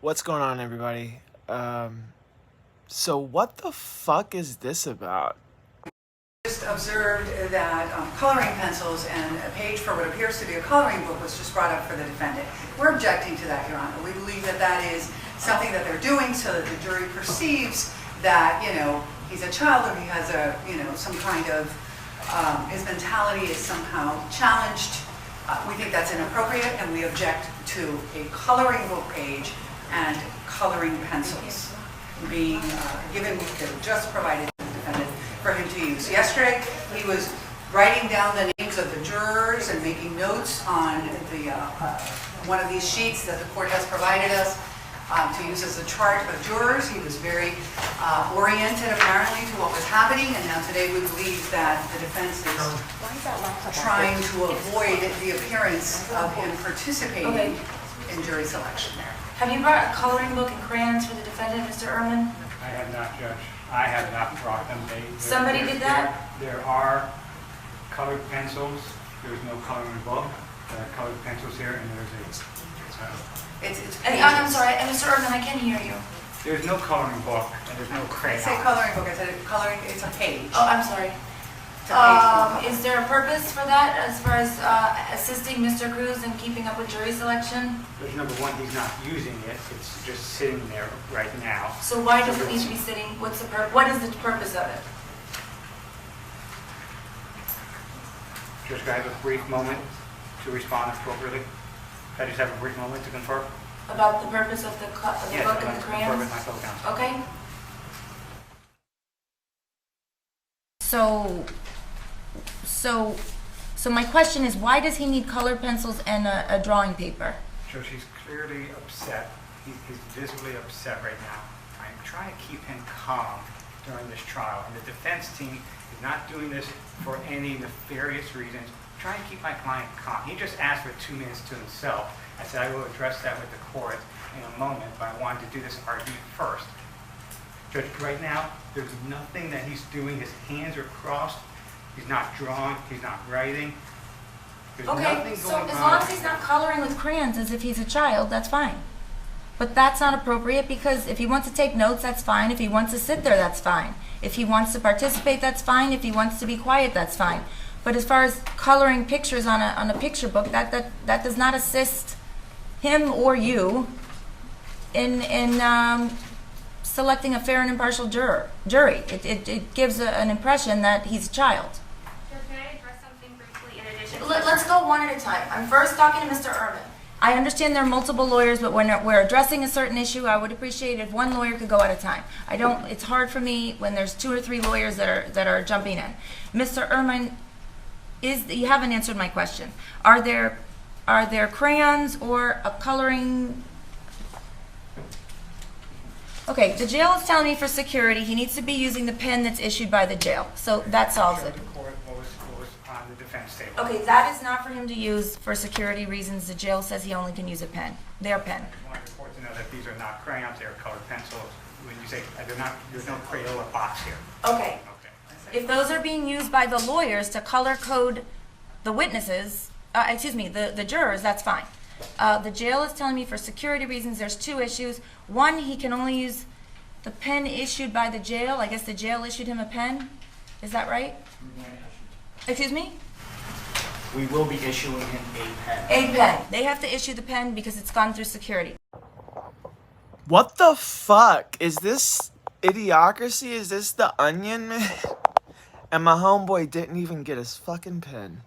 What's going on, everybody? So what the fuck is this about? Just observed that coloring pencils and a page for what appears to be a coloring book was just brought up for the defendant. We're objecting to that, Your Honor. We believe that that is something that they're doing so that the jury perceives that, he's a child or he has a, some kind of, his mentality is somehow challenged. We think that's inappropriate, and we object to a coloring book page and coloring pencils being given, just provided to the defendant for him to use. Yesterday, he was writing down the names of the jurors and making notes on the one of these sheets that the court has provided us to use as a chart of jurors. He was very oriented, apparently, to what was happening, and now today we believe that the defense is trying to avoid the appearance of him participating in jury selection. Have you brought a coloring book and crayons for the defendant, Mr. Ehrman? I have not, Judge. I have not brought them. Somebody did that? There are colored pencils. There's no coloring book. There are colored pencils here, and there's I'm sorry, Mr. Ehrman, I can't hear you. there's no coloring book, and there's no I crayon. say coloring book, I said coloring, it's a page. Oh, I'm sorry. It's a page. Is there a purpose for that as far as assisting Mr. Cruz in keeping up with jury selection? But number one, he's not using it. It's just sitting there right now. So why does it need to be sitting? What is the purpose of it? Judge, can I have a brief moment to respond appropriately? Can I just have a brief moment to confer? About the purpose of the book Yes, I'd and like the to confer crayons? with my fellow counsel. Okay. So my question is, why does he need colored pencils and a drawing paper? Judge, he's clearly upset. He's visibly upset right now. I'm trying to keep him calm during this trial, and the defense team is not doing this for any nefarious reasons. I'm trying to keep my client calm. He just asked for 2 minutes to himself. I said I will address that with the court in a moment, but I wanted to do this argument first. Judge, right now, there's nothing that he's doing. His hands are crossed. He's not drawing. He's not writing. There's Okay, nothing so going as on. long as he's not coloring with crayons as if he's a child, that's fine. But that's not appropriate, because if he wants to take notes, that's fine. If he wants to sit there, that's fine. If he wants to participate, that's fine. If he wants to be quiet, that's fine. But as far as coloring pictures on a picture book, that does not assist him or you in selecting a fair and impartial jury. It gives an impression that he's a child. Can I address something briefly in addition to Let's go one at a time. I'm first talking to Mr. Ehrman. I understand there are multiple lawyers, but when we're addressing a certain issue, I would appreciate if one lawyer could go at a time. It's hard for me when there's 2 or 3 lawyers that are jumping in. Mr. Ehrman, you haven't answered my question. Are there crayons or a coloring? Okay, the jail is telling me for security he needs to be using the pen that's issued by the jail. So that solves Show it. the court what was on the defense table. Okay, that is not for him to use for security reasons. The jail says he only can use a pen, their pen. I just want the court to know that these are not crayons, they are colored pencils. When you say there's no Crayola box here. Okay, Okay. if those are being used by the lawyers to color code the witnesses, the jurors, that's fine. The jail is telling me for security reasons there's 2 issues. One, he can only use the pen issued by the jail. I guess the jail issued him a pen. Is that right? Excuse me? We will be issuing him a pen. A pen. They have to issue the pen because it's gone through security. What the fuck? Is this Idiocracy? Is this The Onion, man? And my homeboy didn't even get his fucking pen.